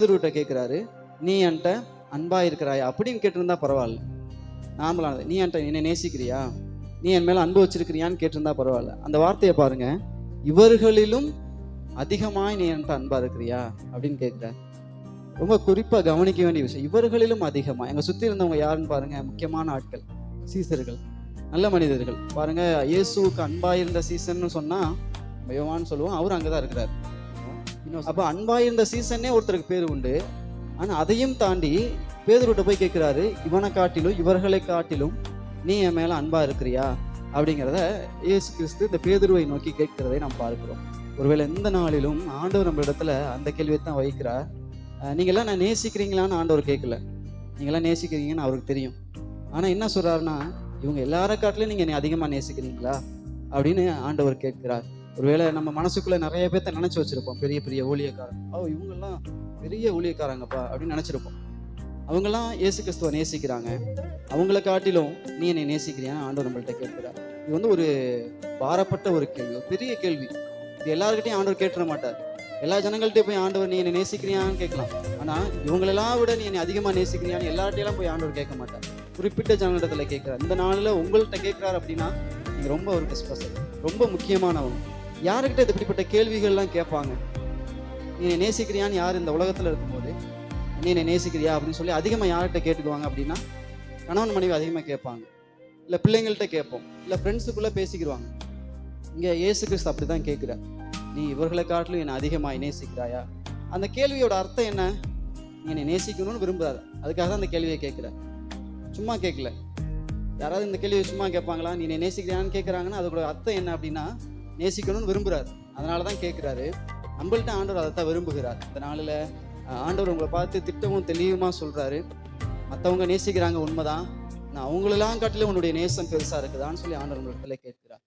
பேதுருட்ட கேட்கிறாரு, நீ என்கிட்ட அன்பா இருக்கிறாயா அப்படின்னு கேட்டிருந்தா பரவாயில்ல. நார்மலானது. நீ என்கிட்ட என்னை நேசிக்கிறியா, நீ என் மேல அன்பு வச்சிருக்கிறியான்னு கேட்டிருந்தா பரவாயில்ல. அந்த வார்த்தையை பாருங்க, இவர்களிலும் அதிகமாய் நீ என்கிட்ட அன்பா இருக்கிறியா அப்படின்னு கேட்கிறார். ரொம்ப குறிப்பா கவனிக்க வேண்டிய விஷயம், இவர்களிலும் அதிகமா. எங்க சுத்தி இருந்தவங்க யாருன்னு பாருங்க, முக்கியமான ஆட்கள், சீசர்கள், நல்ல மனிதர்கள். பாருங்க, இயேசுவுக்கு அன்பா இருந்த சீசன்னு சொன்னா யோவான்னு சொல்லுவோம், அவரும் அங்கதான் இருக்கிறார். அப்ப அன்பா இருந்த சீசன்னே ஒருத்தருக்கு பேர் உண்டு. ஆனா அதையும் தாண்டி பேதுருட்ட போய் கேட்கிறாரு, இவனை காட்டிலும் இவர்களை காட்டிலும் நீ என் மேல அன்பா இருக்கிறியா அப்படிங்கிறத இயேசு கிறிஸ்து இந்த பேதுருவை நோக்கி கேட்கிறதை நாம் பார்க்கிறோம். ஒருவேளை இந்த நாளிலும் ஆண்டவர் நம்ம இடத்துல அந்த கேள்வியை தான் வைக்கிறார். நீங்களாம் நான் நேசிக்கிறீங்களான்னு ஆண்டவர் கேட்கல, நீங்களாம் நேசிக்கிறீங்கன்னு அவருக்கு தெரியும். ஆனா என்ன சொல்றாருன்னா, இவங்க எல்லார காட்டிலும் நீங்க என்னை அதிகமா நேசிக்கிறீங்களா அப்படின்னு ஆண்டவர் கேட்கிறார். ஒருவேளை நம்ம மனசுக்குள்ள நிறைய பேர்த்த நினைச்சு வச்சிருப்போம், பெரிய பெரிய ஊழியக்காரங்க, இவங்கெல்லாம் பெரிய ஊழியக்காரங்கப்பா அப்படின்னு நினைச்சிருப்போம். அவங்கெல்லாம் இயேசு கிறிஸ்துவை நேசிக்கிறாங்க, அவங்கள காட்டிலும் நீ என்னை நேசிக்கிறியான்னு ஆண்டவர் நம்மள்கிட்ட கேட்கிறார். இது வந்து ஒரு பாரப்பட்ட ஒரு கேள்வி, ஒரு பெரிய கேள்வி. இது எல்லாருக்கிட்டையும் ஆண்டவர் கேட்டுற மாட்டார். எல்லா ஜனங்கள்கிட்டையும் போய் ஆண்டவர் நீ என்னை நேசிக்கிறியான்னு கேட்கலாம். ஆனா இவங்களெல்லாம் விட நீ என்னை அதிகமா நேசிக்கிறியான்னு எல்லார்ட்டையெல்லாம் போய் ஆண்டவர் கேட்க மாட்டார். குறிப்பிட்ட ஜனங்களிடத்துல கேட்கிறார். இந்த நாளில் உங்கள்கிட்ட கேட்கிறார் அப்படின்னா நீங்க ரொம்ப ஒரு ஸ்பெஷல், ரொம்ப முக்கியமானவங்க. யாருக்கிட்ட இப்படிப்பட்ட கேள்விகள்லாம் கேட்பாங்க? நீ என்னை நேசிக்கிறியான்னு யார் இந்த உலகத்துல இருக்கும்போது நீ என்னை நேசிக்கிறியா அப்படின்னு சொல்லி அதிகமாக யார்கிட்ட கேட்டுக்குவாங்க அப்படின்னா, கணவன் மனைவி அதிகமாக கேட்பாங்க, இல்லை பிள்ளைங்கள்ட்ட கேட்போம், இல்லை ஃப்ரெண்ட்ஸுக்குள்ளே பேசிக்கிடுவாங்க. இங்கே இயேசு கிறிஸ்து அப்படி தான் கேட்குறார், நீ இவர்களை காட்டிலும் என்னை அதிகமாக நேசிக்கிறாயா? அந்த கேள்வியோட அர்த்தம் என்ன? நீ என்னை நேசிக்கணும்னு விரும்புகிறார், அதுக்காக தான் அந்த கேள்வியை கேட்குறார். சும்மா கேட்கல. யாராவது இந்த கேள்வியை சும்மா கேட்பாங்களா? நீ என்னை நேசிக்கிறான்னு கேட்குறாங்கன்னா அதோட அர்த்தம் என்ன அப்படின்னா, நேசிக்கணும்னு விரும்புகிறார், அதனால தான் கேட்குறாரு. நம்மள்ட்ட ஆண்டவர் அதை தான் விரும்புகிறார். இந்த நாளில் ஆண்டவர் உங்களை பார்த்து திட்டமும் தெளிவுமா சொல்கிறாரு, மற்றவங்க நேசிக்கிறாங்க உண்மைதான், நான் அவங்களெல்லாம் காட்டிலும் உன்னுடைய நேசம் பெருசாக இருக்குதான்னு சொல்லி ஆண்டவர் உங்களை கேட்கிறார்.